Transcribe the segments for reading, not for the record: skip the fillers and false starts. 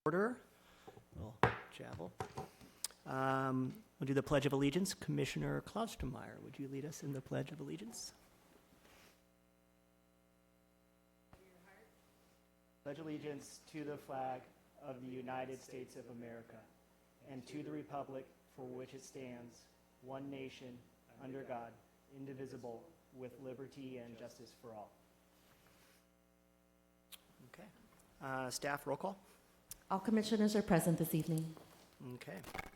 Order. Little javel. We'll do the Pledge of Allegiance. Commissioner Klostermeyer, would you lead us in the Pledge of Allegiance? Pledge allegiance to the flag of the United States of America and to the republic for which it stands, one nation, under God, indivisible, with liberty and justice for all. Okay. Staff, roll call. All commissioners are present this evening. Okay,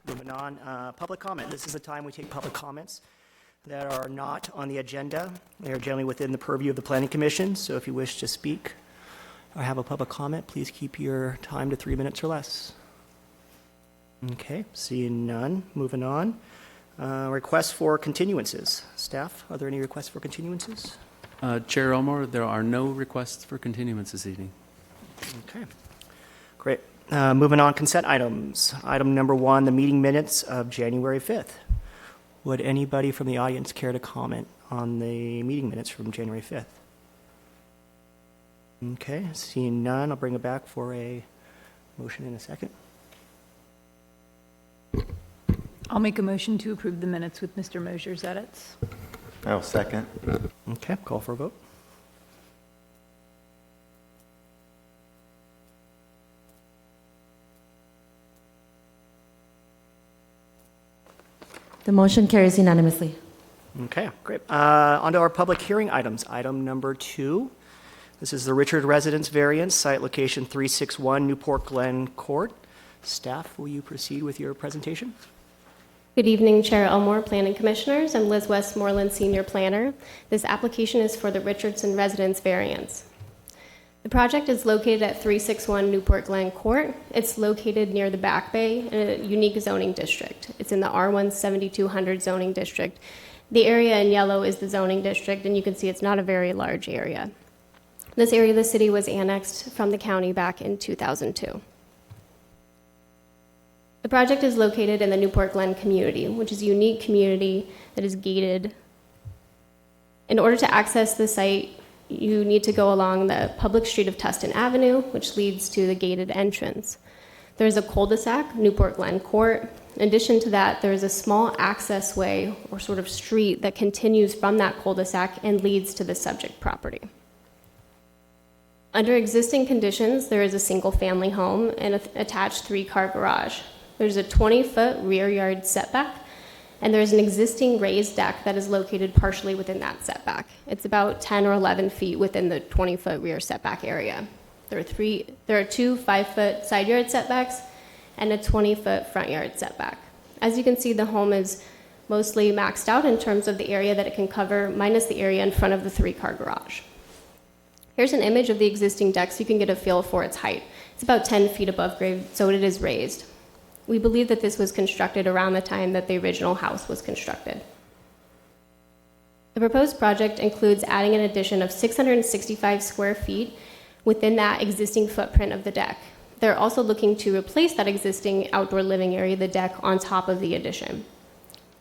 moving on. Public comment. This is the time we take public comments that are not on the agenda. They are generally within the purview of the Planning Commission, so if you wish to speak or have a public comment, please keep your time to 3 minutes or less. Okay, seeing none. Moving on. Requests for continuances. Staff, are there any requests for continuances? Chair Elmore, there are no requests for continuance this evening. Okay, great. Moving on, consent items. Item number 1, the meeting minutes of January 5th. Would anybody from the audience care to comment on the meeting minutes from January 5th? Okay, seeing none, I'll bring it back for a motion in a second. I'll make a motion to approve the minutes with Mr. Mosier's edits. I'll second. Okay, call for a vote. The motion carries unanimously. Okay, great. On to our public hearing items. Item number 2. This is the Richard Residence Variance, site location 361 Newport Glen Court. Staff, will you proceed with your presentation? Good evening, Chair Elmore, Planning Commissioners. I'm Liz Westmoreland, Senior Planner. This application is for the Richardson Residence Variance. The project is located at 361 Newport Glen Court. It's located near the Back Bay in a unique zoning district. It's in the R1 7200 zoning district. The area in yellow is the zoning district, and you can see it's not a very large area. This area of the city was annexed from the county back in 2002. The project is located in the Newport Glen community, which is a unique community that is gated. In order to access the site, you need to go along the public street of Tustin Avenue, which leads to the gated entrance. There's a cul-de-sac, Newport Glen Court. In addition to that, there is a small access way or sort of street that continues from that cul-de-sac and leads to the subject property. Under existing conditions, there is a single-family home and an attached 3-car garage. There's a 20-foot rear yard setback, and there's an existing raised deck that is located partially within that setback. It's about 10 or 11 feet within the 20-foot rear setback area. There are 2 5-foot side yard setbacks and a 20-foot front yard setback. As you can see, the home is mostly maxed out in terms of the area that it can cover, minus the area in front of the 3-car garage. Here's an image of the existing deck so you can get a feel for its height. It's about 10 feet above grade, so it is raised. We believe that this was constructed around the time that the original house was constructed. The proposed project includes adding an addition of 665 square feet within that existing footprint of the deck. They're also looking to replace that existing outdoor living area, the deck, on top of the addition.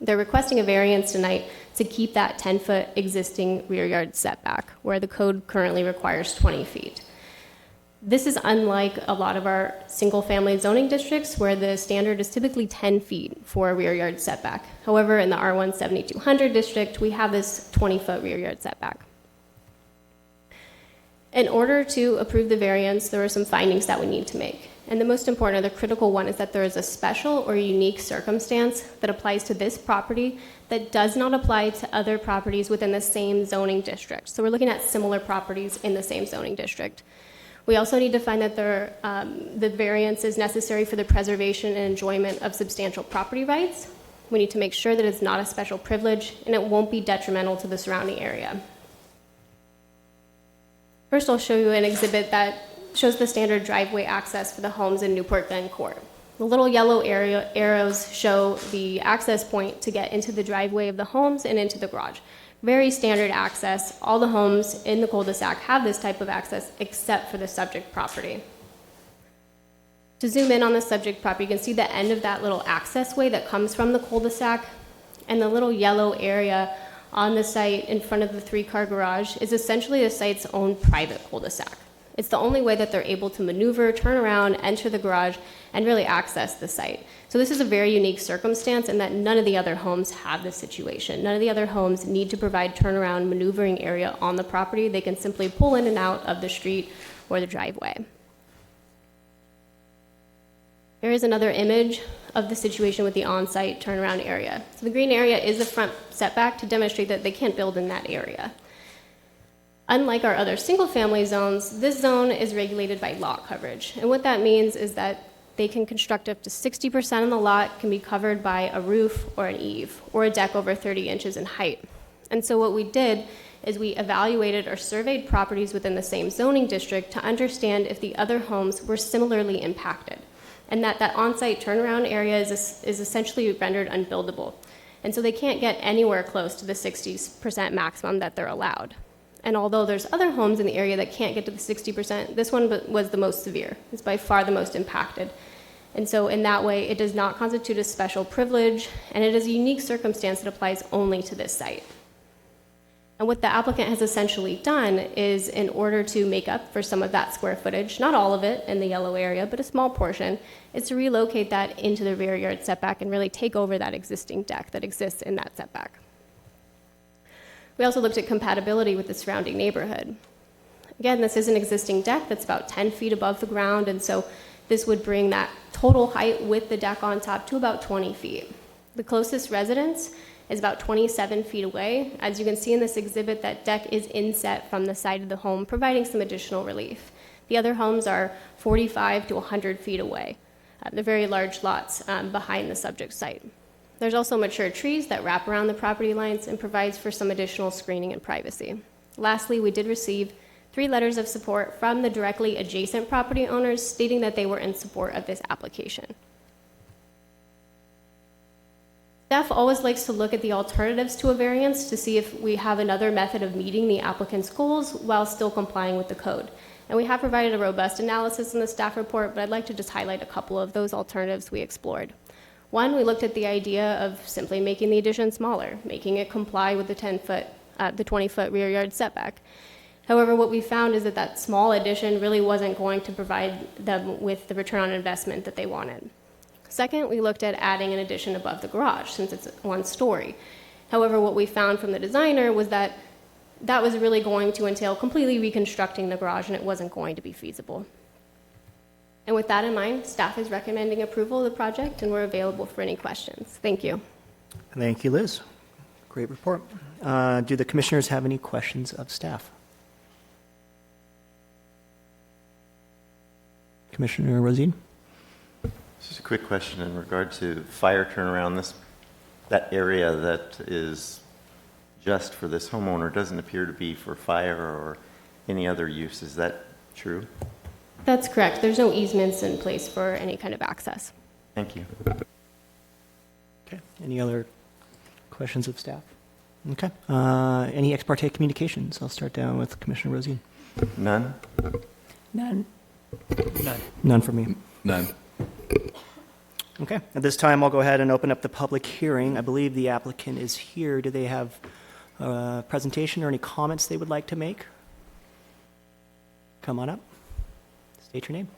They're requesting a variance tonight to keep that 10-foot existing rear yard setback, where the code currently requires 20 feet. This is unlike a lot of our single-family zoning districts where the standard is typically 10 feet for a rear yard setback. However, in the R1 7200 district, we have this 20-foot rear yard setback. In order to approve the variance, there are some findings that we need to make. And the most important, or the critical one, is that there is a special or unique circumstance that applies to this property that does not apply to other properties within the same zoning district. So we're looking at similar properties in the same zoning district. We also need to find that the variance is necessary for the preservation and enjoyment of substantial property rights. We need to make sure that it's not a special privilege and it won't be detrimental to the surrounding area. First, I'll show you an exhibit that shows the standard driveway access for the homes in Newport Glen Court. The little yellow arrows show the access point to get into the driveway of the homes and into the garage. Very standard access. All the homes in the cul-de-sac have this type of access except for the subject property. To zoom in on the subject property, you can see the end of that little access way that comes from the cul-de-sac, and the little yellow area on the site in front of the 3-car garage is essentially the site's own private cul-de-sac. It's the only way that they're able to maneuver, turn around, enter the garage, and really access the site. So this is a very unique circumstance in that none of the other homes have this situation. None of the other homes need to provide turnaround maneuvering area on the property. They can simply pull in and out of the street or the driveway. There is another image of the situation with the on-site turnaround area. So the green area is the front setback to demonstrate that they can't build in that area. Unlike our other single-family zones, this zone is regulated by lot coverage. And what that means is that they can construct up to 60% of the lot can be covered by a roof or an eave or a deck over 30 inches in height. And so what we did is we evaluated or surveyed properties within the same zoning district to understand if the other homes were similarly impacted, and that on-site turnaround area is essentially rendered unbuildable. And so they can't get anywhere close to the 60% maximum that they're allowed. And although there's other homes in the area that can't get to the 60%, this one was the most severe. It's by far the most impacted. And so in that way, it does not constitute a special privilege, and it is a unique circumstance that applies only to this site. And what the applicant has essentially done is, in order to make up for some of that square footage, not all of it in the yellow area, but a small portion, is to relocate that into the rear yard setback and really take over that existing deck that exists in that setback. We also looked at compatibility with the surrounding neighborhood. Again, this is an existing deck that's about 10 feet above the ground, and so this would bring that total height with the deck on top to about 20 feet. The closest residence is about 27 feet away. As you can see in this exhibit, that deck is inset from the side of the home, providing some additional relief. The other homes are 45 to 100 feet away. They're very large lots behind the subject site. There's also mature trees that wrap around the property lines and provides for some additional screening and privacy. Lastly, we did receive 3 letters of support from the directly adjacent property owners stating that they were in support of this application. Staff always likes to look at the alternatives to a variance to see if we have another method of meeting the applicant's goals while still complying with the code. And we have provided a robust analysis in the staff report, but I'd like to just highlight a couple of those alternatives we explored. One, we looked at the idea of simply making the addition smaller, making it comply with the 20-foot rear yard setback. However, what we found is that that small addition really wasn't going to provide them with the return on investment that they wanted. Second, we looked at adding an addition above the garage since it's 1 story. However, what we found from the designer was that that was really going to entail completely reconstructing the garage, and it wasn't going to be feasible. And with that in mind, staff is recommending approval of the project, and we're available for any questions. Thank you. Thank you, Liz. Great report. Do the commissioners have any questions of staff? Commissioner Rosine? Just a quick question in regard to fire turnaround. That area that is just for this homeowner doesn't appear to be for fire or any other use. Is that true? That's correct. There's no easements in place for any kind of access. Thank you. Okay. Any other questions of staff? Okay. Any ex parte communications? I'll start down with Commissioner Rosine. None? None. None for me. None. Okay. At this time, I'll go ahead and open up the public hearing. I believe the applicant is here. Do they have a presentation or any comments they would like to make? Come on up. State your name.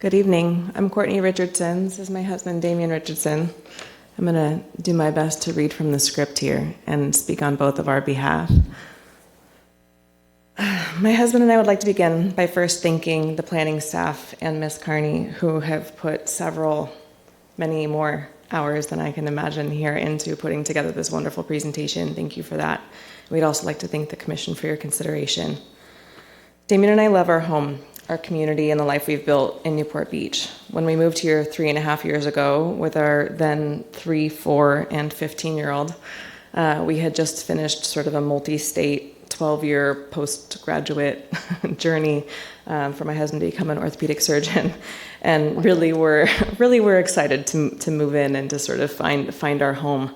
Good evening. I'm Courtney Richardson. This is my husband, Damian Richardson. I'm going to do my best to read from the script here and speak on both of our behalf. My husband and I would like to begin by first thanking the planning staff and Ms. Carney, who have put many more hours than I can imagine here into putting together this wonderful presentation. Thank you for that. We'd also like to thank the Commission for your consideration. Damien and I love our home, our community, and the life we've built in Newport Beach. When we moved here 3.5 years ago with our then 3, 4, and 15-year-old, we had just finished sort of a multi-state 12-year postgraduate journey for my husband to become an orthopedic surgeon, and really were excited to move in and to sort of find our home.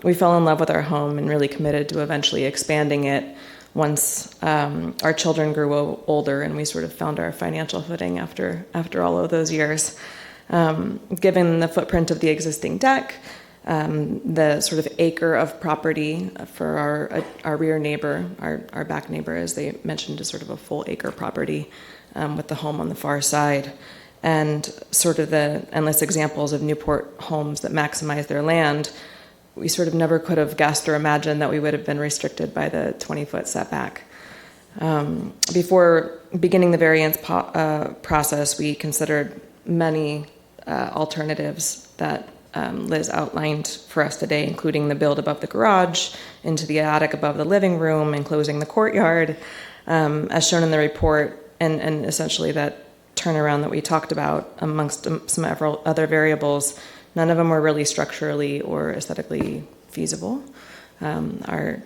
We fell in love with our home and really committed to eventually expanding it once our children grew older and we sort of found our financial footing after all of those years. Given the footprint of the existing deck, The sort of acre of property for our rear neighbor, our back neighbor, as they mentioned, is sort of a full acre property with the home on the far side. And sort of the endless examples of Newport homes that maximize their land, we sort of never could have guessed or imagined that we would have been restricted by the 20-foot setback. Before beginning the variance process, we considered many alternatives that Liz outlined for us today, including the build above the garage, into the attic above the living room, enclosing the courtyard, as shown in the report, and essentially that turnaround that we talked about amongst some other variables. None of them were really structurally or aesthetically feasible. I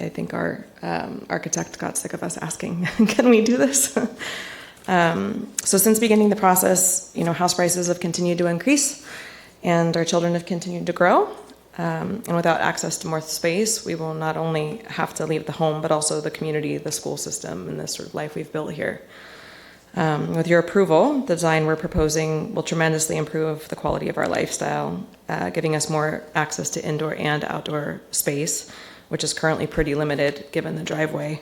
think our architect got sick of us asking, can we do this? So since beginning the process, house prices have continued to increase and our children have continued to grow. And without access to more space, we will not only have to leave the home, but also the community, the school system, and the sort of life we've built here. With your approval, the design we're proposing will tremendously improve the quality of our lifestyle, giving us more access to indoor and outdoor space, which is currently pretty limited given the driveway.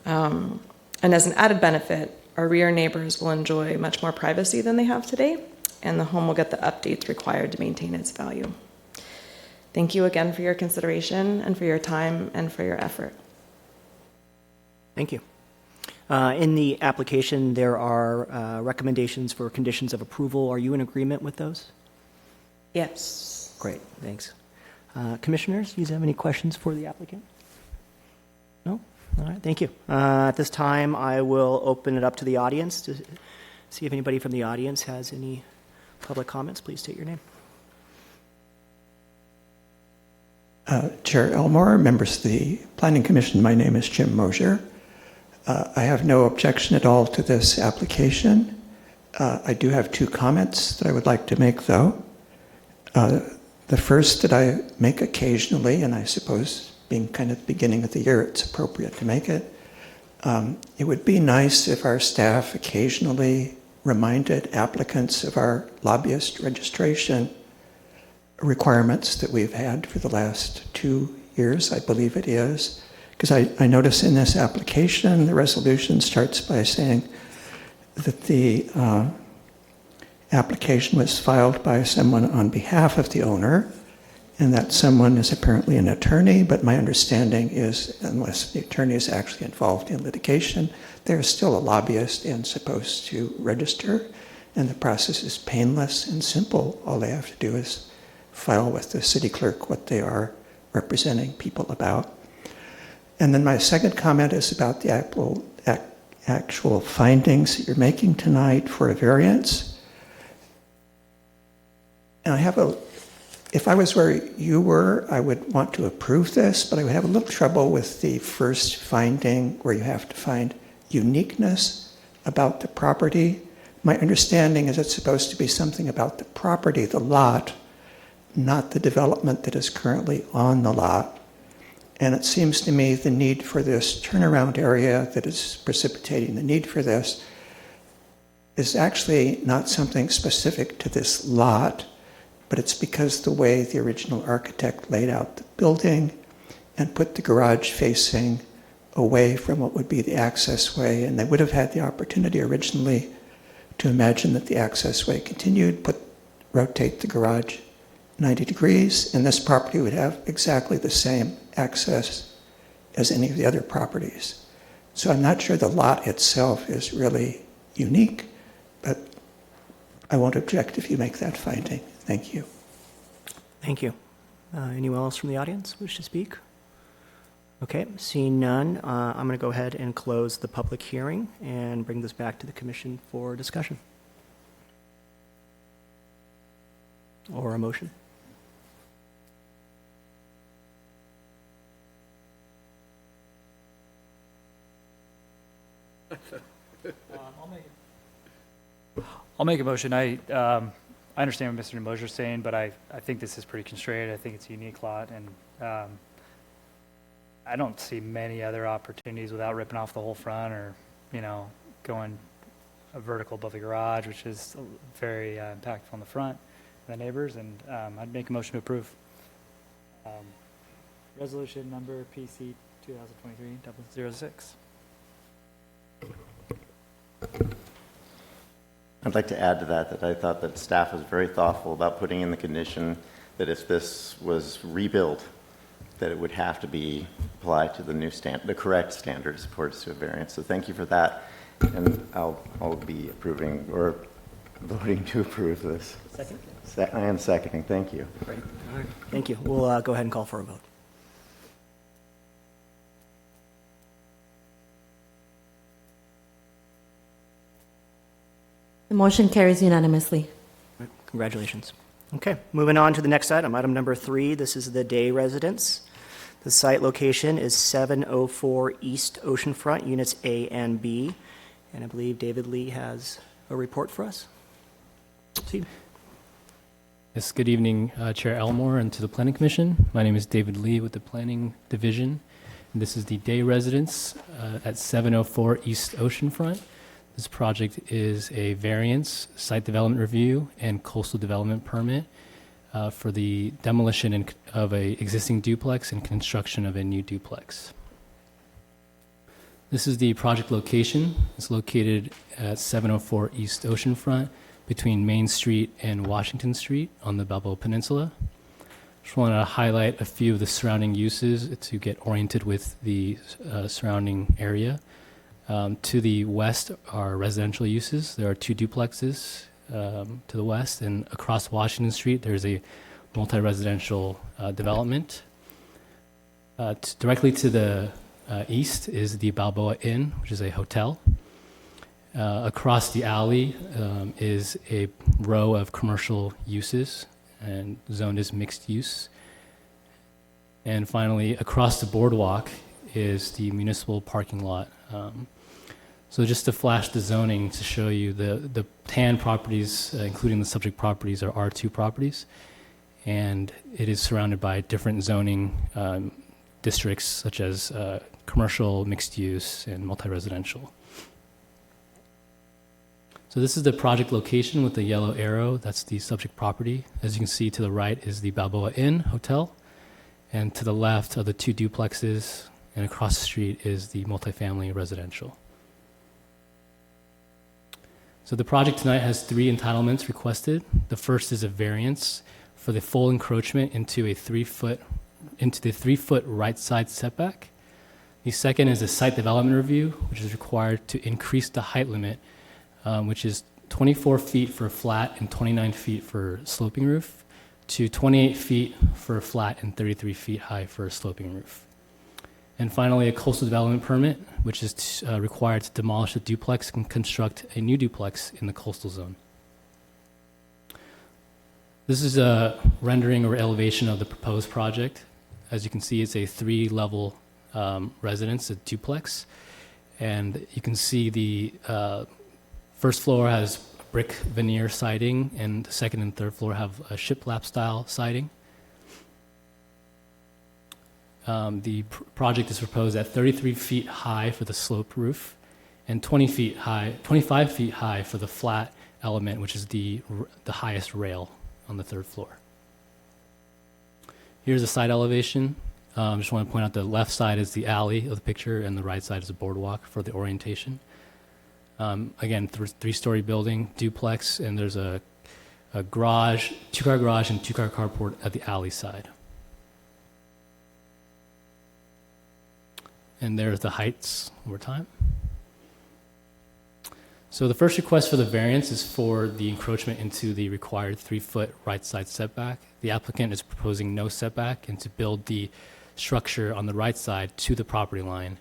And as an added benefit, our rear neighbors will enjoy much more privacy than they have today, and the home will get the updates required to maintain its value. Thank you again for your consideration and for your time and for your effort. Thank you. In the application, there are recommendations for conditions of approval. Are you in agreement with those? Yes. Great, thanks. Commissioners, do you have any questions for the applicant? No? All right, thank you. At this time, I will open it up to the audience to see if anybody from the audience has any public comments. Please state your name. Chair Elmore, members of the Planning Commission, my name is Jim Mosier. I have no objection at all to this application. I do have two comments that I would like to make, though. The first that I make occasionally, and I suppose being kind of the beginning of the year, it's appropriate to make it. It would be nice if our staff occasionally reminded applicants of our lobbyist registration requirements that we've had for the last 2 years, I believe it is. Because I notice in this application, the resolution starts by saying that the application was filed by someone on behalf of the owner, and that someone is apparently an attorney, but my understanding is, unless the attorney is actually involved in litigation, they're still a lobbyist and supposed to register, and the process is painless and simple. All they have to do is file with the city clerk what they are representing people about. And then my second comment is about the actual findings that you're making tonight for a variance. And if I was where you were, I would want to approve this, but I would have a little trouble with the first finding where you have to find uniqueness about the property. My understanding is it's supposed to be something about the property, the lot, not the development that is currently on the lot. And it seems to me the need for this turnaround area that is precipitating the need for this is actually not something specific to this lot, but it's because the way the original architect laid out the building and put the garage facing away from what would be the access way, and they would have had the opportunity originally to imagine that the access way continued, rotate the garage 90 degrees, and this property would have exactly the same access as any of the other properties. So I'm not sure the lot itself is really unique, but I won't object if you make that finding. Thank you. Thank you. Anyone else from the audience wish to speak? Okay, seeing none, I'm going to go ahead and close the public hearing and bring this back to the commission for discussion. Or a motion. I'll make a motion. I understand what Mr. Mosier is saying, but I think this is pretty constrained. I think it's a unique lot, and I don't see many other opportunities without ripping off the whole front or, going a vertical above the garage, which is very impactful on the front, the neighbors, and I'd make a motion to approve. Resolution number PC 2023-006. I'd like to add to that I thought that staff was very thoughtful about putting in the condition that if this was rebuilt, that it would have to be applied to the new the correct standard as opposed to a variance. So thank you for that, and I'll be approving or voting to approve this. Second? I am seconding. Thank you. Great. All right. Thank you. We'll go ahead and call for a vote. The motion carries unanimously. All right. Congratulations. Okay, moving on to the next item, item number 3. This is the day residence. The site location is 704 East Oceanfront, Units A and B. And I believe David Lee has a report for us. Proceed. Yes, good evening, Chair Elmore, and to the Planning Commission. My name is David Lee with the Planning Division. And this is the day residence at 704 East Oceanfront. This project is a variance, site development review, and coastal development permit for the demolition of a existing duplex and construction of a new duplex. This is the project location. It's located at 704 East Oceanfront between Main Street and Washington Street on the Balboa Peninsula. Just wanted to highlight a few of the surrounding uses to get oriented with the surrounding area. To the west are residential uses. There are 2 duplexes to the west, and across Washington Street there's a multi-residential development. Directly to the east is the Balboa Inn, which is a hotel. Across the alley is a row of commercial uses and zoned as mixed use. And finally, across the boardwalk is the municipal parking lot. So just to flash the zoning to show you, the tan properties, including the subject properties, are R2 properties, and it is surrounded by different zoning districts such as commercial, mixed use, and multi-residential. So this is the project location with the yellow arrow. That's the subject property. As you can see, to the right is the Balboa Inn Hotel, and to the left are the 2 duplexes, and across the street is the multifamily residential. So the project tonight has 3 entitlements requested. The first is a variance for the full encroachment into the 3-foot right side setback. The second is a site development review, which is required to increase the height limit, which is 24 feet for flat and 29 feet for sloping roof, to 28 feet for flat and 33 feet high for a sloping roof. And finally, a coastal development permit, which is required to demolish a duplex and construct a new duplex in the coastal zone. This is a rendering or elevation of the proposed project. As you can see, it's a 3-level residence, a duplex. And you can see the first floor has brick veneer siding, and the second and third floor have a shiplap style siding. The project is proposed at 33 feet high for the sloped roof and 25 feet high for the flat element, which is the highest rail on the third floor. Here's the side elevation. Just want to point out the left side is the alley of the picture and the right side is the boardwalk for the orientation. Again, 3-story building, duplex, and there's a garage, 2-car garage and 2-car carport at the alley side. And there's the heights over time. So the first request for the variance is for the encroachment into the required 3-foot right side setback. The applicant is proposing no setback and to build the structure on the right side to the property line.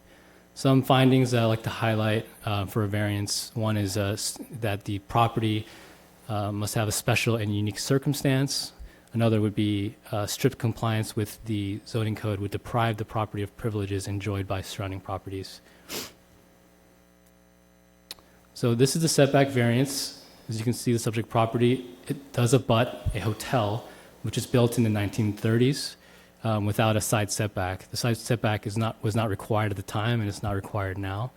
Some findings that I'd like to highlight for a variance. One is that the property must have a special and unique circumstance. Another would be strict compliance with the zoning code would deprive the property of privileges enjoyed by surrounding properties. So this is the setback variance. As you can see, the subject property, it does abut a hotel, which is built in the 1930s without a side setback. The side setback was not required at the time, and it's not required now.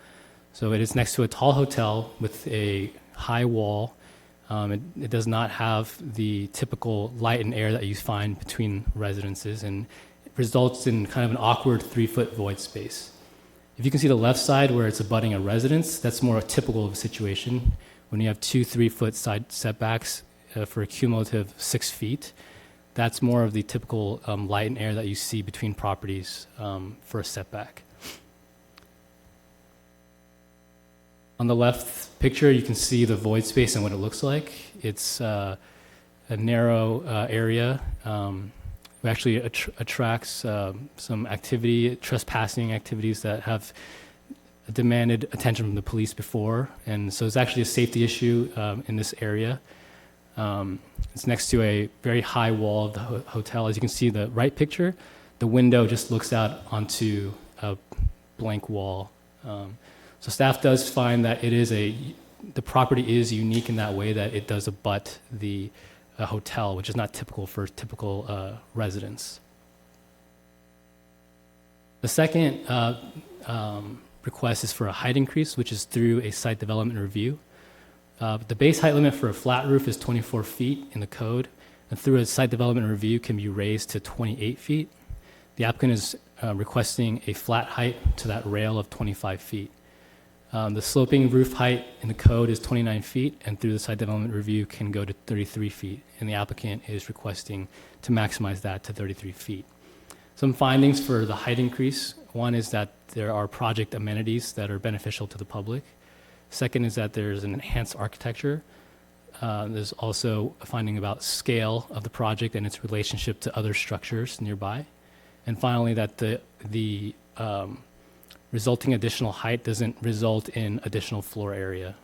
So it is next to a tall hotel with a high wall. It does not have the typical light and air that you find between residences, and results in kind of an awkward 3-foot void space. If you can see the left side where it's abutting a residence, that's more typical of a situation. When you have 2 3-foot side setbacks for a cumulative 6 feet, that's more of the typical light and air that you see between properties for a setback. On the left picture, you can see the void space and what it looks like. It's a narrow area. It actually attracts some activity, trespassing activities that have demanded attention from the police before. And so it's actually a safety issue in this area. It's next to a very high wall of the hotel. As you can see the right picture, the window just looks out onto a blank wall. So staff does find that the property is unique in that way that it does abut the hotel, which is not typical for typical residents. The second request is for a height increase, which is through a site development review. The base height limit for a flat roof is 24 feet in the code, and through a site development review can be raised to 28 feet. The applicant is requesting a flat height to that rail of 25 feet. The sloping roof height in the code is 29 feet, and through the site development review can go to 33 feet, and the applicant is requesting to maximize that to 33 feet. Some findings for the height increase. One is that there are project amenities that are beneficial to the public. Second is that there's an enhanced architecture. There's also a finding about scale of the project and its relationship to other structures nearby. And finally, that the resulting additional height doesn't result in additional floor area.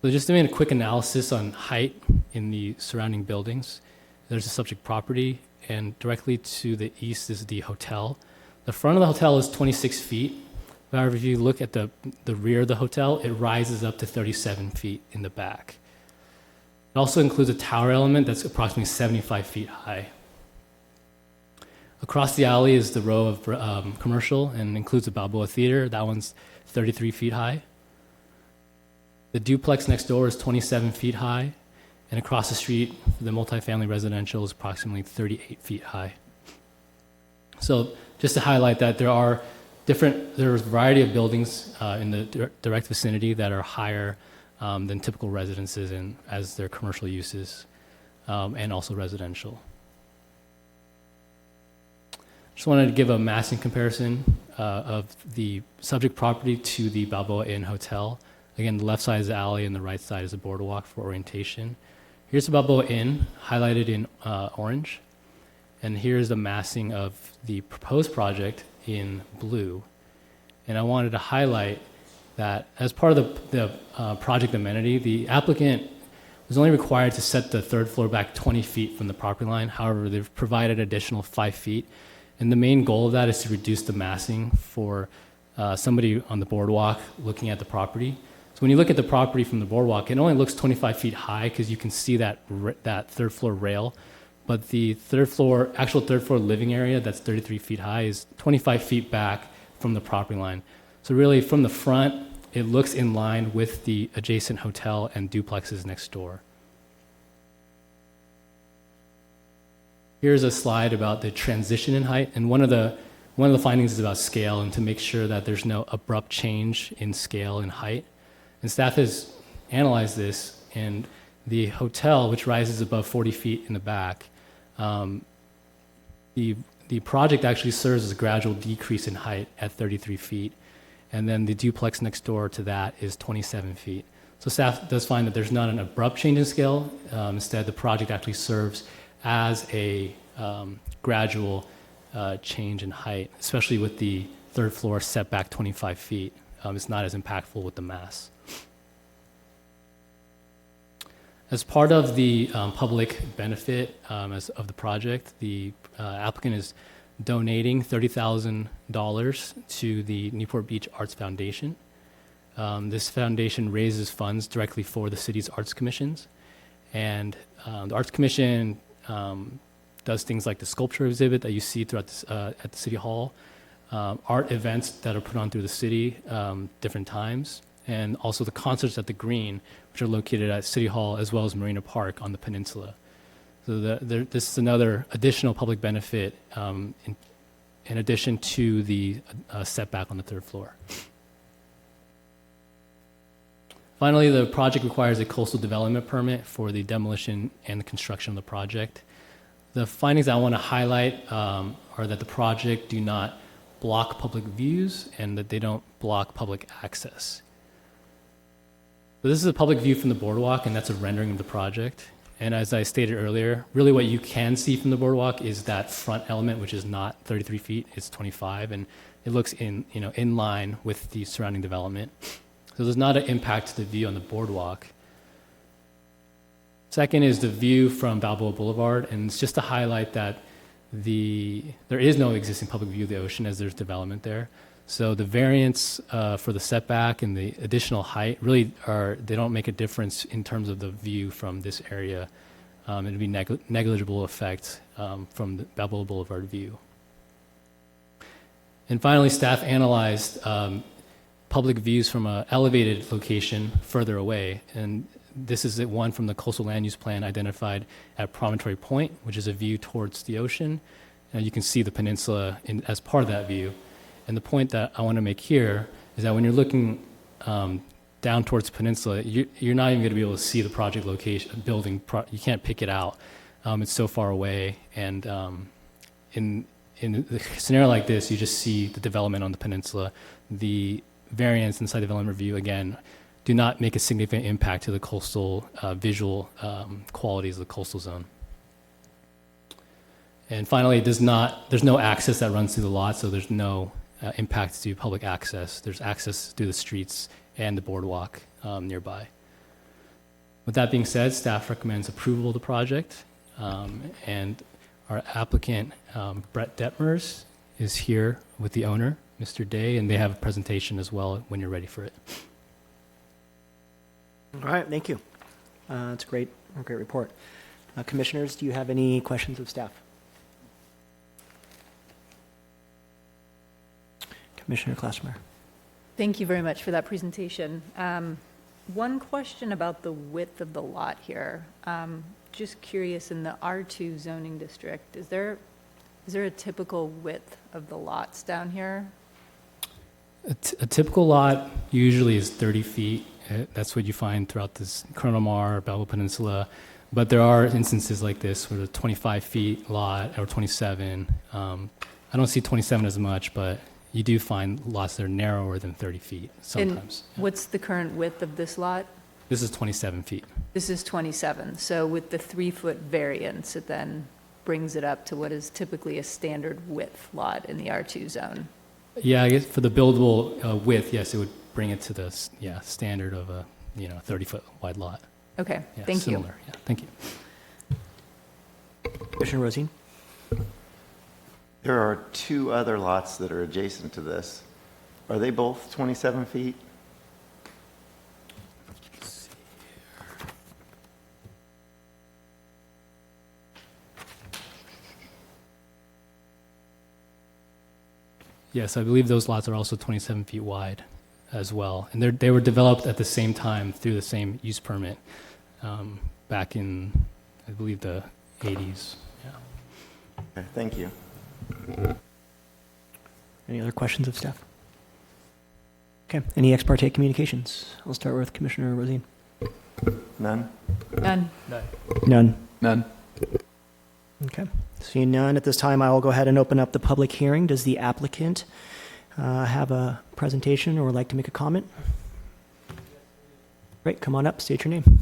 So just doing a quick analysis on height in the surrounding buildings. There's a subject property, and directly to the east is the hotel. The front of the hotel is 26 feet. However, if you look at the rear of the hotel, it rises up to 37 feet in the back. It also includes a tower element that's approximately 75 feet high. Across the alley is the row of commercial and includes a Balboa theater. That one's 33 feet high. The duplex next door is 27 feet high. And across the street, the multifamily residential is approximately 38 feet high. So just to highlight that there's a variety of buildings in the direct vicinity that are higher than typical residences and as their commercial uses and also residential. Just wanted to give a massing comparison of the subject property to the Balboa Inn Hotel. Again, the left side is the alley and the right side is the boardwalk for orientation. Here's the Balboa Inn, highlighted in orange. And here's the massing of the proposed project in blue. And I wanted to highlight that as part of the project amenity, the applicant was only required to set the third floor back 20 feet from the property line. However, they've provided additional 5 feet. And the main goal of that is to reduce the massing for somebody on the boardwalk looking at the property. So when you look at the property from the boardwalk, it only looks 25 feet high because you can see that third floor rail. But the actual third floor living area that's 33 feet high is 25 feet back from the property line. So really from the front, it looks in line with the adjacent hotel and duplexes next door. Here's a slide about the transition in height, and one of the findings is about scale and to make sure that there's no abrupt change in scale and height. And staff has analyzed this, and the hotel, which rises above 40 feet in the back, the project actually serves as a gradual decrease in height at 33 feet, and then the duplex next door to that is 27 feet. So staff does find that there's not an abrupt change in scale. Instead, the project actually serves as a gradual change in height, especially with the third floor setback 25 feet. It's not as impactful with the mass. As part of the public benefit of the project, the applicant is donating $30,000 to the Newport Beach Arts Foundation. This foundation raises funds directly for the city's arts commissions. And the Arts Commission does things like the sculpture exhibit that you see throughout at the City Hall, art events that are put on through the city different times, and also the concerts at the Green, which are located at City Hall as well as Marina Park on the peninsula. So this is another additional public benefit in addition to the setback on the third floor. Finally, the project requires a coastal development permit for the demolition and the construction of the project. The findings I want to highlight are that the project do not block public views and that they don't block public access. So this is a public view from the boardwalk, and that's a rendering of the project. And as I stated earlier, really what you can see from the boardwalk is that front element, which is not 33 feet, it's 25, and it looks in line with the surrounding development. So there's not an impact to the view on the boardwalk. Second is the view from Balboa Boulevard, and it's just to highlight that there is no existing public view of the ocean as there's development there. So the variance for the setback and the additional height really they don't make a difference in terms of the view from this area. It'd be negligible effect from the Balboa Boulevard view. And finally, staff analyzed public views from an elevated location further away. And this is one from the coastal land use plan identified at Promontory Point, which is a view towards the ocean. And you can see the peninsula as part of that view. And the point that I want to make here is that when you're looking down towards the peninsula, you're not even going to be able to see the project location, you can't pick it out. It's so far away. And in a scenario like this, you just see the development on the peninsula. The variance and site development review, again, do not make a significant impact to the coastal visual qualities of the coastal zone. And finally, there's no access that runs through the lot, so there's no impact to public access. There's access through the streets and the boardwalk nearby. With that being said, staff recommends approval of the project, and our applicant, Brett Detmers, is here with the owner, Mr. Day, and they have a presentation as well when you're ready for it. All right, thank you. That's a great report. Commissioners, do you have any questions of staff? Commissioner Klausmer. Thank you very much for that presentation. One question about the width of the lot here. Just curious, in the R2 zoning district, is there a typical width of the lots down here? A typical lot usually is 30 feet. That's what you find throughout this Chronomar, Balboa Peninsula. But there are instances like this where the 25 feet lot or 27. I don't see 27 as much, but you do find lots that are narrower than 30 feet sometimes. And what's the current width of this lot? This is 27 feet. This is 27. So with the 3-foot variance, it then brings it up to what is typically a standard width lot in the R2 zone. Yeah, I guess for the buildable width, yes, it would bring it to the standard of a 30-foot wide lot. Okay, Yeah, thank you. similar. Yeah, thank you. Commissioner Rosine? There are 2 other lots that are adjacent to this. Are they both 27 feet? Yes, I believe those lots are also 27 feet wide as well. And they were developed at the same time through the same use permit back in, I believe, the 80s. Yeah. Okay, thank you. Any other questions of staff? Okay, any ex parte communications? I'll start with Commissioner Rosine. None? None. None. None. Okay, seeing none at this time, I will go ahead and open up the public hearing. Does the applicant have a presentation or would like to make a comment? Great, come on up, state your name.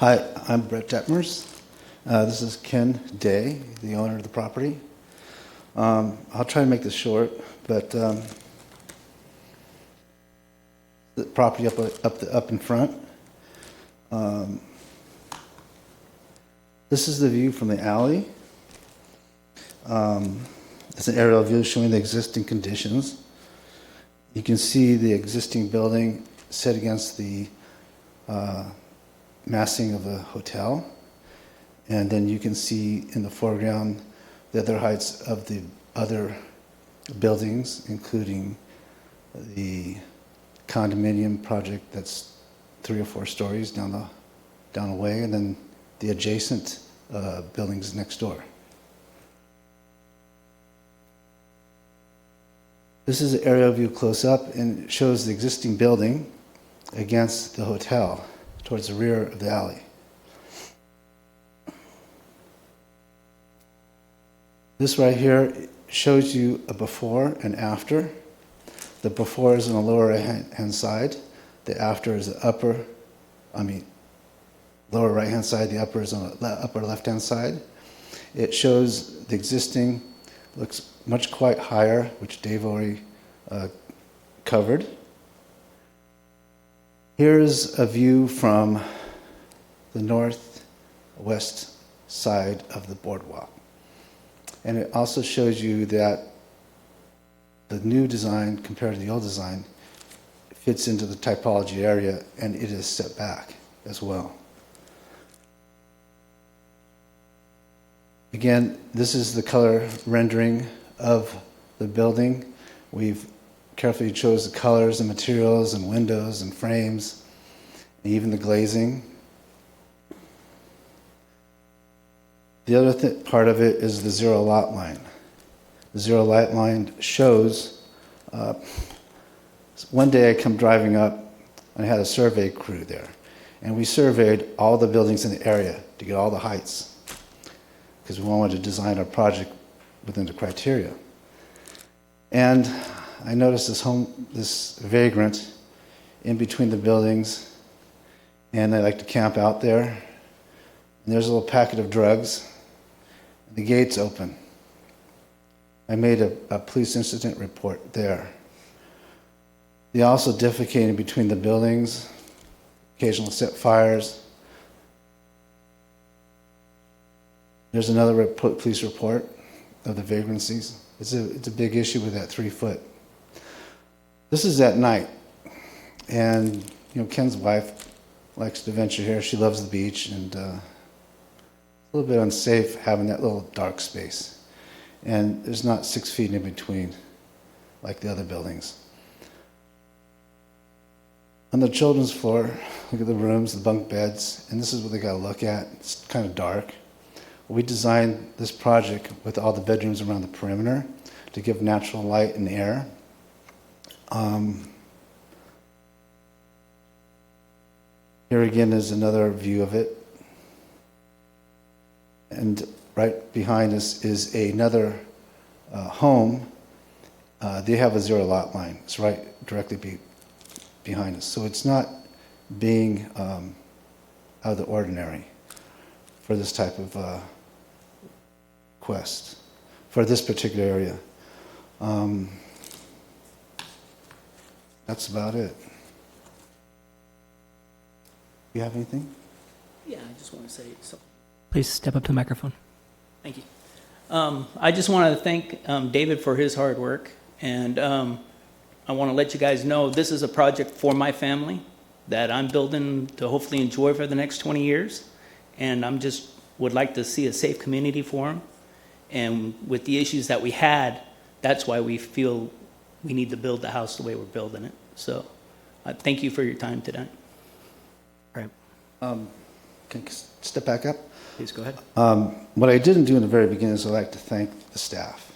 Hi, I'm Brett Detmers. This is Ken Day, the owner of the property. I'll try to make this short, but the property up in front. This is the view from the alley. It's an aerial view showing the existing conditions. You can see the existing building set against the massing of the hotel. And then you can see in the foreground the other heights of the other buildings, including the condominium project that's 3 or 4 stories down the way, and then the adjacent buildings next door. This is an aerial view close up, and it shows the existing building against the hotel towards the rear of the alley. This right here shows you a before and after. The before is on the lower right-hand side. The after is the lower right-hand side. The upper is on the upper left-hand side. It shows the existing, looks much quite higher, which Dave already covered. Here's a view from the northwest side of the boardwalk. And it also shows you that the new design compared to the old design fits into the typology area, and it is set back as well. Again, this is the color rendering of the building. We've carefully chose the colors and materials and windows and frames, and even the glazing. The other part of it is the zero lot line. The zero lot line shows, one day I come driving up and I had a survey crew there, and we surveyed all the buildings in the area to get all the heights because we wanted to design our project within the criteria. And I noticed this vagrant in between the buildings, and they like to camp out there. And there's a little packet of drugs. The gate's open. I made a police incident report there. They also defecate in between the buildings, occasionally set fires. There's another police report of the vagrancies. It's a big issue with that 3 foot. This is at night, and Ken's wife likes to venture here. She loves the beach, and a little bit unsafe having that little dark space. And there's not 6 feet in between like the other buildings. On the children's floor, look at the rooms, the bunk beds, and this is what they got to look at. It's kind of dark. We designed this project with all the bedrooms around the perimeter to give natural light and air. Here again is another view of it. And right behind us is another home. They have a zero lot line. It's right directly behind us. So it's not being out of the ordinary for this type of quest, for this particular area. That's about it. You have anything? Yeah, I just want to say something. Please step up to the microphone. Thank you. I just want to thank David for his hard work, and I want to let you guys know this is a project for my family that I'm building to hopefully enjoy for the next 20 years, and I'm just would like to see a safe community for them. And with the issues that we had, that's why we feel we need to build the house the way we're building it. So thank you for your time today. All right. Can I step back up? Please go ahead. What I didn't do in the very beginning is I'd like to thank the staff.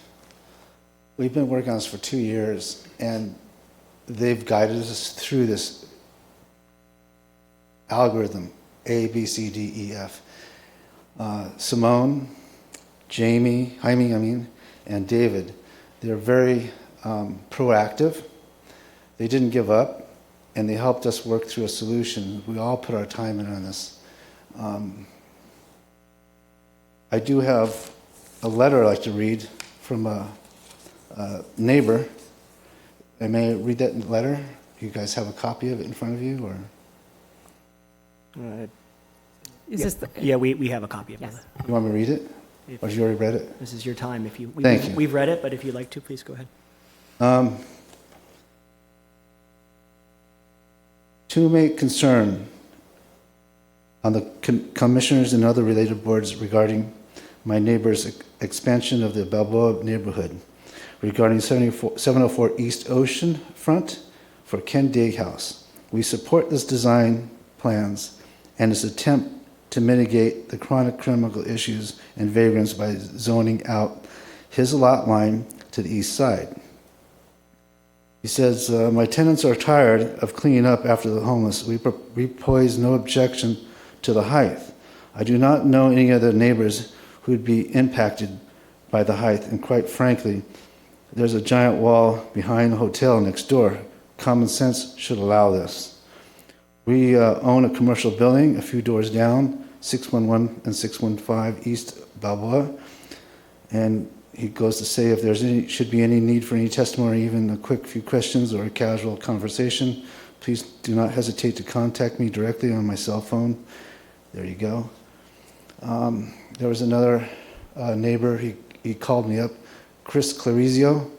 We've been working on this for 2 years, and they've guided us through this algorithm, A, B, C, D, E, F. Simone, Jaime, and David, they're very proactive. They didn't give up, and they helped us work through a solution. We all put our time in on this. I do have a letter I'd like to read from a neighbor. I may read that letter. You guys have a copy of it in front of you, or? Is this the, Yeah, we have a copy of it. Yes. You want me to read it? Or you already read it? This is your time. If you, Thank you. We've read it, but if you'd like to, please go ahead. To make concern on the commissioners and other related boards regarding my neighbor's expansion of the Balboa neighborhood, regarding 704 East Ocean Front for Ken Dig House. We support this design plans and its attempt to mitigate the chronic criminal issues and vagrants by zoning out his lot line to the east side. He says, my tenants are tired of cleaning up after the homeless. We pose no objection to the height. I do not know any other neighbors who would be impacted by the height, and quite frankly, there's a giant wall behind the hotel next door. Common sense should allow this. We own a commercial building a few doors down, 611 and 615 East Balboa, and he goes to say if there's should be any need for any testimony, even a quick few questions or a casual conversation, please do not hesitate to contact me directly on my cell phone. There you go. There was another neighbor, he called me up, Chris Clarizio.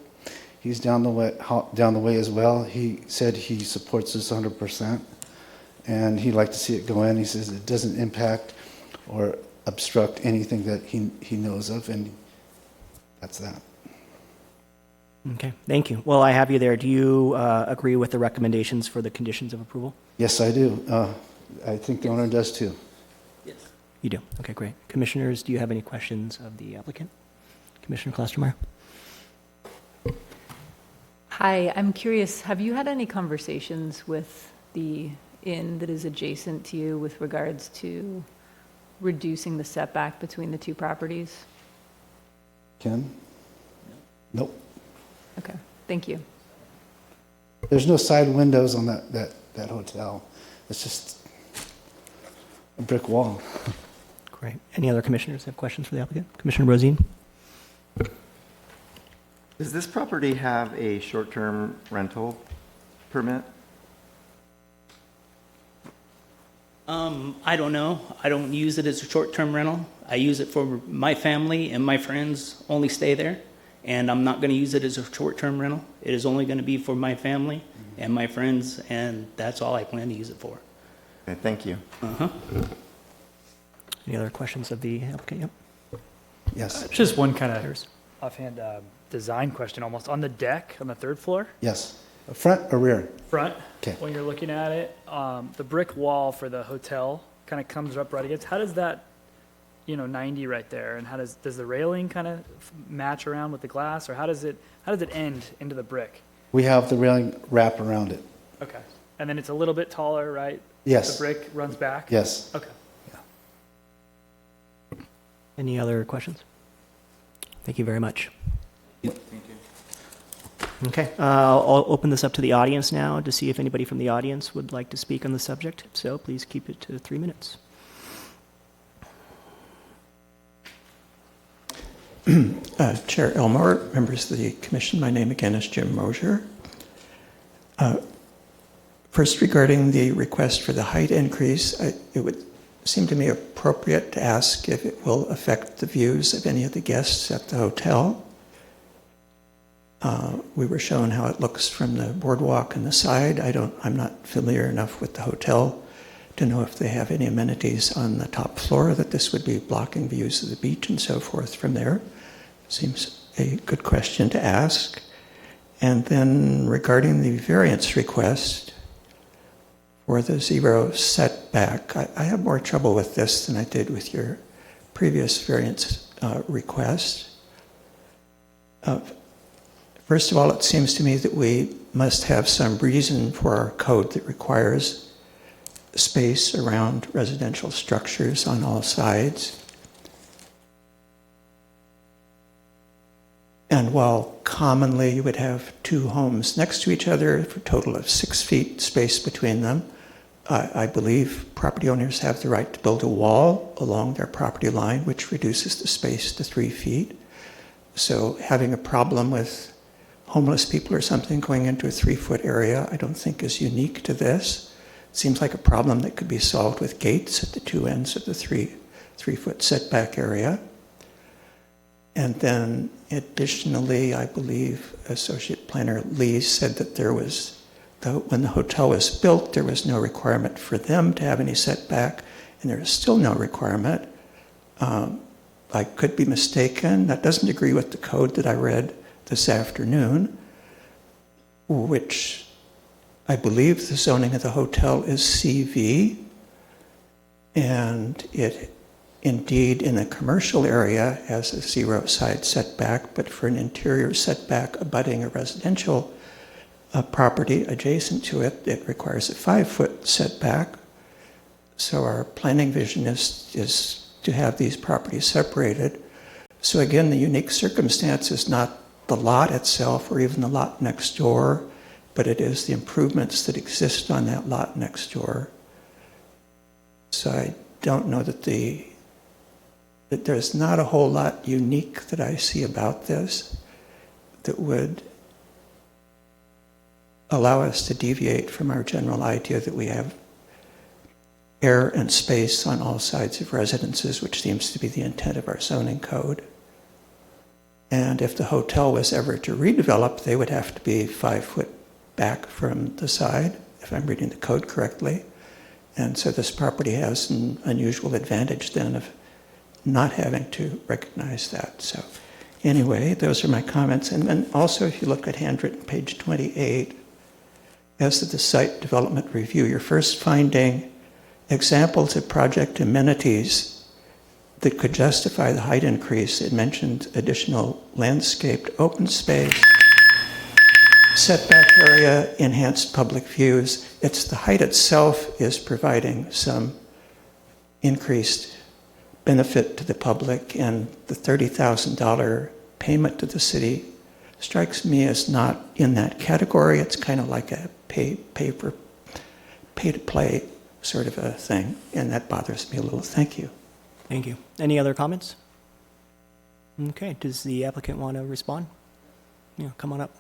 He's down the way as well. He said he supports this 100%, and he'd like to see it go in. He says it doesn't impact or obstruct anything that he knows of, and that's that. Okay, thank you. Well, I have you there. Do you agree with the recommendations for the conditions of approval? Yes, I do. I think the owner does too. Yes. You do. Okay, great. Commissioners, do you have any questions of the applicant? Commissioner Klostermeyer? Hi, I'm curious, have you had any conversations with the inn that is adjacent to you with regards to reducing the setback between the two properties? Ken? Nope. Okay, thank you. There's no side windows on that hotel. It's just a brick wall. Great. Any other commissioners have questions for the applicant? Commissioner Rosine? Does this property have a short-term rental permit? I don't know. I don't use it as a short-term rental. I use it for my family, and my friends only stay there. And I'm not going to use it as a short-term rental. It is only going to be for my family and my friends, and that's all I plan to use it for. Okay, thank you. Any other questions of the applicant? Yep. Yes. Just one kind of offhand design question almost. On the deck, on the third floor? Yes. Front or rear? Front. Okay. When you're looking at it, the brick wall for the hotel kind of comes up right against. How does that, 90 right there, and how does the railing kind of match around with the glass, or how does it end into the brick? We have the railing wrap around it. Okay. And then it's a little bit taller, right? Yes. The brick runs back? Yes. Okay. Any other questions? Thank you very much. Thank you. Okay, I'll open this up to the audience now to see if anybody from the audience would like to speak on the subject. If so, please keep it to 3 minutes. Chair Elmore, members of the commission, my name again is Jim Mosier. First, regarding the request for the height increase, it would seem to me appropriate to ask if it will affect the views of any of the guests at the hotel. We were shown how it looks from the boardwalk and the side. I'm not familiar enough with the hotel to know if they have any amenities on the top floor that this would be blocking views of the beach and so forth from there. Seems a good question to ask. And then regarding the variance request for the 0 setback, I have more trouble with this than I did with your previous variance request. First of all, it seems to me that we must have some reason for our code that requires space around residential structures on all sides. And while commonly you would have 2 homes next to each other for a total of 6 feet space between them, I believe property owners have the right to build a wall along their property line, which reduces the space to 3 feet. So having a problem with homeless people or something going into a 3-foot area, I don't think is unique to this. It seems like a problem that could be solved with gates at the two ends of the 3-foot setback area. And then additionally, I believe Associate Planner Lee said that there was, when the hotel was built, there was no requirement for them to have any setback, and there is still no requirement. I could be mistaken. That doesn't agree with the code that I read this afternoon, which I believe the zoning of the hotel is CV, and it indeed in a commercial area has a 0 side setback, but for an interior setback abutting a residential property adjacent to it, it requires a 5-foot setback. So our planning vision is to have these properties separated. So again, the unique circumstance is not the lot itself or even the lot next door, but it is the improvements that exist on that lot next door. So I don't know that there's not a whole lot unique that I see about this that would allow us to deviate from our general idea that we have air and space on all sides of residences, which seems to be the intent of our zoning code. And if the hotel was ever to redevelop, they would have to be 5 foot back from the side, if I'm reading the code correctly. And so this property has an unusual advantage then of not having to recognize that. So anyway, those are my comments. And then also, if you look at handwritten page 28, as to the site development review, your first finding, examples of project amenities that could justify the height increase. It mentioned additional landscaped open space, setback area, enhanced public views. It's the height itself is providing some increased benefit to the public, and the $30,000 payment to the city strikes me as not in that category. It's kind of like a pay-to-play sort of a thing, and that bothers me a little. Thank you. Thank you. Any other comments? Okay, does the applicant want to respond? Yeah, come on up.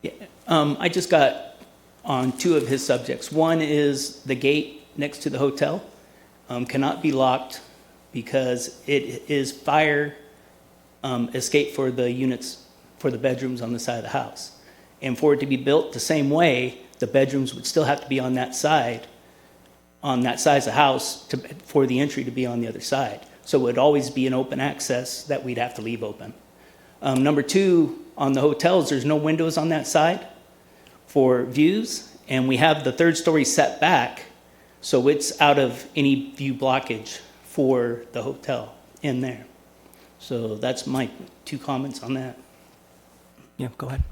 Yeah, I just got on 2 of his subjects. One is the gate next to the hotel cannot be locked because it is fire escape for the units, for the bedrooms on the side of the house. And for it to be built the same way, the bedrooms would still have to be on that side of the house for the entry to be on the other side. So it would always be an open access that we'd have to leave open. Number 2, on the hotels, there's no windows on that side for views, and we have the 3rd story set back, so it's out of any view blockage for the hotel in there. So that's my 2 comments on that. Yeah, go ahead.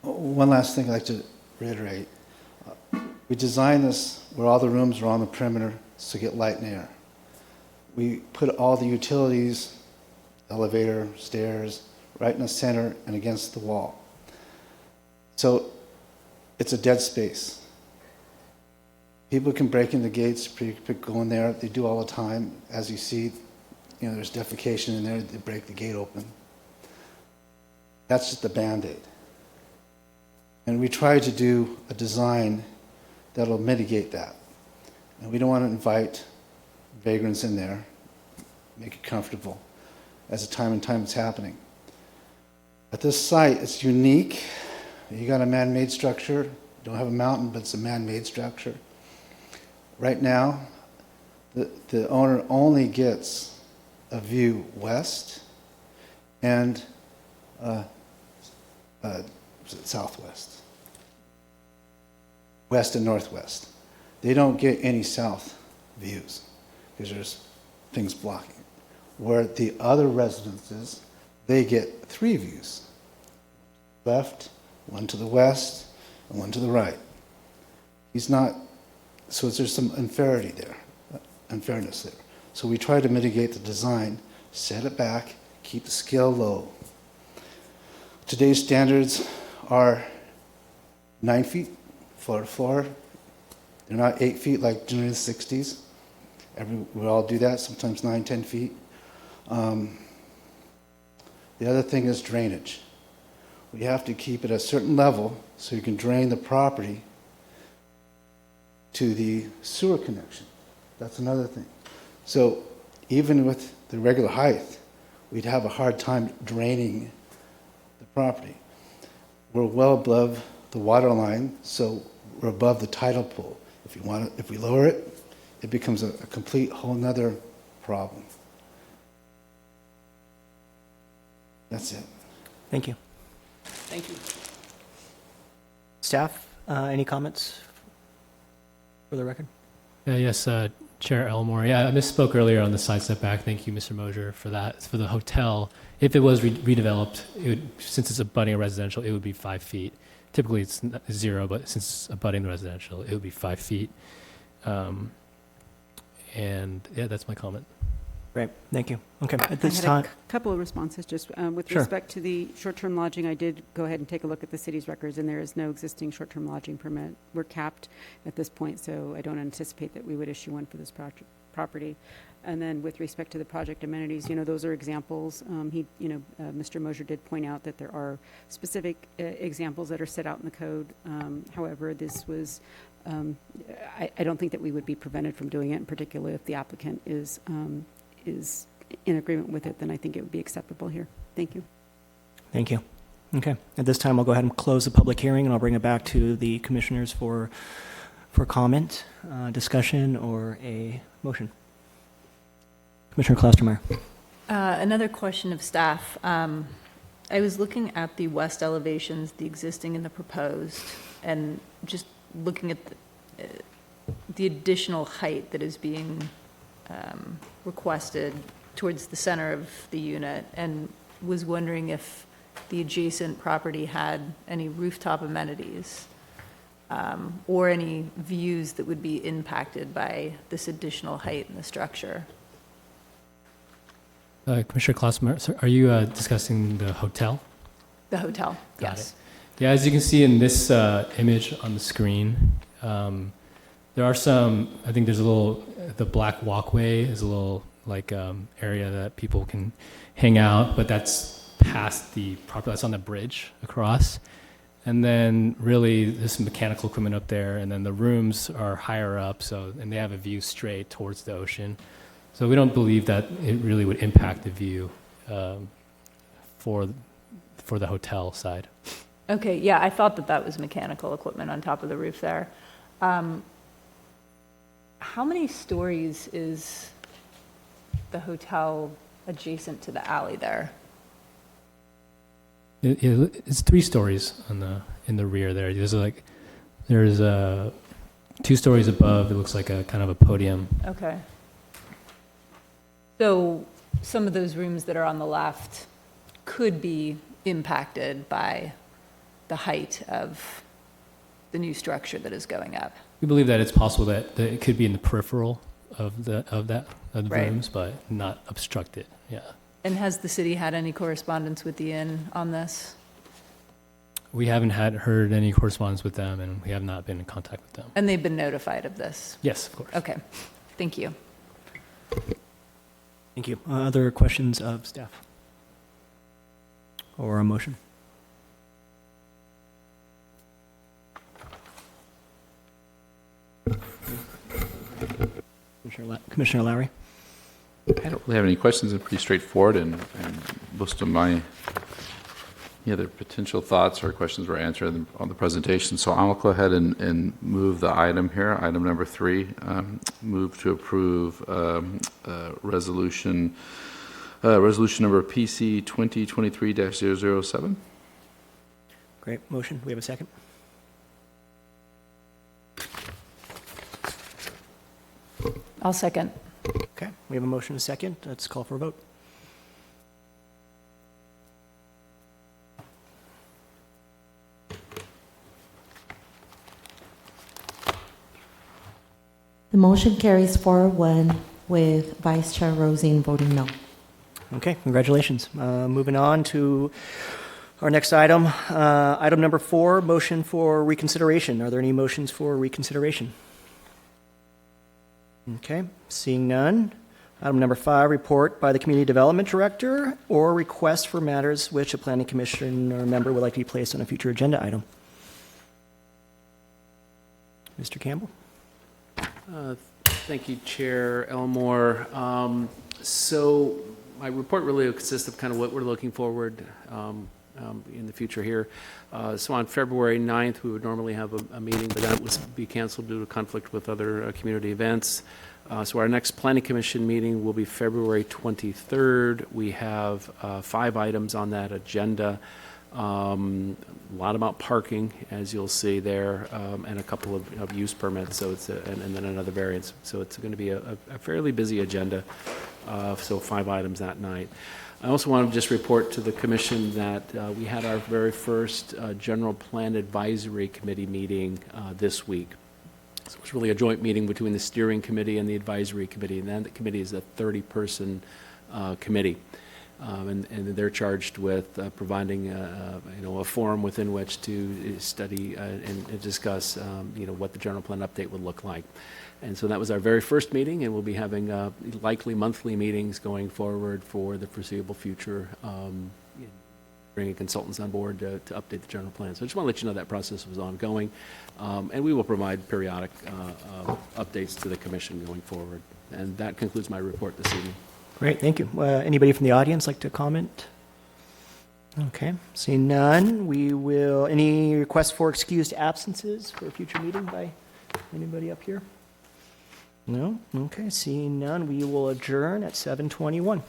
One last thing I'd like to reiterate. We designed this where all the rooms are on the perimeter to get light and air. We put all the utilities, elevator, stairs, right in the center and against the wall. So it's a dead space. People can break in the gates, people go in there, they do all the time. As you see, there's defecation in there, they break the gate open. That's just a Band-Aid. And we try to do a design that'll mitigate that. And we don't want to invite vagrants in there, make it comfortable as the time and time it's happening. At this site, it's unique. You got a man-made structure. You don't have a mountain, but it's a man-made structure. Right now, the owner only gets a view west and southwest, west and northwest. They don't get any south views because there's things blocking. Where the other residences, they get 3 views. Left, one to the west, and one to the right. So there's some unfairness there. So we try to mitigate the design, set it back, keep the scale low. Today's standards are 9 feet floor to floor, They're not 8 feet like generally the 60s. We all do that, sometimes 9, 10 feet. The other thing is drainage. We have to keep it at a certain level so you can drain the property to the sewer connection. That's another thing. So even with the regular height, we'd have a hard time draining the property. We're well above the water line, so we're above the tidal pool. If we lower it, it becomes a complete whole nother problem. That's it. Thank you. Thank you. Staff, any comments for the record? Yes, Chair Elmore. Yeah, I misspoke earlier on the side setback. Thank you, Mr. Mosier, for that. For the hotel, if it was redeveloped, since it's abutting a residential, it would be 5 feet. Typically, it's 0, but since it's abutting the residential, it would be 5 feet. And yeah, that's my comment. Great, thank you. Okay, at I this had time, a couple of responses, just with Sure. respect to the short-term lodging. I did go ahead and take a look at the city's records, and there is no existing short-term lodging permit. We're capped at this point, so I don't anticipate that we would issue one for this property. And then with respect to the project amenities, those are examples. Mr. Mosier did point out that there are specific examples that are set out in the code. However, this was, I don't think that we would be prevented from doing it, in particular if the applicant is in agreement with it, then I think it would be acceptable here. Thank you. thank you. Okay, at this time, I'll go ahead and close the public hearing, and I'll bring it back to the commissioners for comment, discussion, or a motion. Commissioner Klostermeyer. Another question of staff. I was looking at the west elevations, the existing and the proposed, and just looking at the additional height that is being requested towards the center of the unit, and was wondering if the adjacent property had any rooftop amenities or any views that would be impacted by this additional height in the structure. Commissioner Klostermeyer, are you discussing the hotel? The hotel, Got yes. it. Yeah, as you can see in this image on the screen, there are some, I think there's the black walkway is a little area that people can hang out, but that's past the property, that's on the bridge across. And then really there's some mechanical equipment up there, and then the rooms are higher up, and they have a view straight towards the ocean. So we don't believe that it really would impact the view for the hotel side. Okay, yeah, I thought that was mechanical equipment on top of the roof there. How many stories is the hotel adjacent to the alley there? It's 3 stories in the rear there. There's 2 stories above. It looks like a kind of a podium. Okay. So some of those rooms that are on the left could be impacted by the height of the new structure that is going up. We believe that it's possible that it could be in the peripheral of the Right. rooms, but not obstruct it. Yeah. And has the city had any correspondence with the inn on this? We haven't heard any correspondence with them, and we have not been in contact with them. And they've been notified of this? Yes, of course. Okay, thank you. Thank you. Other questions of staff? Or a motion? Commissioner Lowry? I don't really have any questions. It's pretty straightforward, and most of my other potential thoughts or questions were answered on the presentation. So I'll go ahead and move the item here, item number 3, move to approve resolution number PC 2023-007. Great, motion. We have a second? I'll second. Okay, we have a motion and a second. Let's call for a vote. The motion carries 4-1 with Vice Chair Rosine voting no. Okay, congratulations. Moving on to our next item. Item number 4, motion for reconsideration. Are there any motions for reconsideration? Okay, seeing none. Item number 5, report by the Community Development Director or request for matters which a planning commission or member would like to be placed on a future agenda item. Mr. Campbell? Thank you, Chair Elmore. So my report really consists of kind of what we're looking forward in the future here. So on February 9th, we would normally have a meeting, but that would be canceled due to conflict with other community events. So our next Planning Commission meeting will be February 23rd. We have 5 items on that agenda. A lot about parking, as you'll see there, and a couple of use permits. So it's and then another variance. So it's going to be a fairly busy agenda. So 5 items that night. I also want to just report to the Commission that we had our very first General Plan Advisory Committee meeting this week. So it was really a joint meeting between the Steering Committee and the Advisory Committee, and that committee is a 30-person committee. And they're charged with providing a forum within which to study and discuss what the general plan update would look like. And so that was our very first meeting, and we'll be having likely monthly meetings going forward for the foreseeable future, bringing consultants on board to update the general plan. So I just want to let you know that process was ongoing, and we will provide periodic updates to the Commission going forward. And that concludes my report this evening. Great, thank you. Anybody from the audience like to comment? Okay, seeing none, any requests for excused absences for a future meeting by anybody up here? No? Okay, seeing none, we will adjourn at 7:21.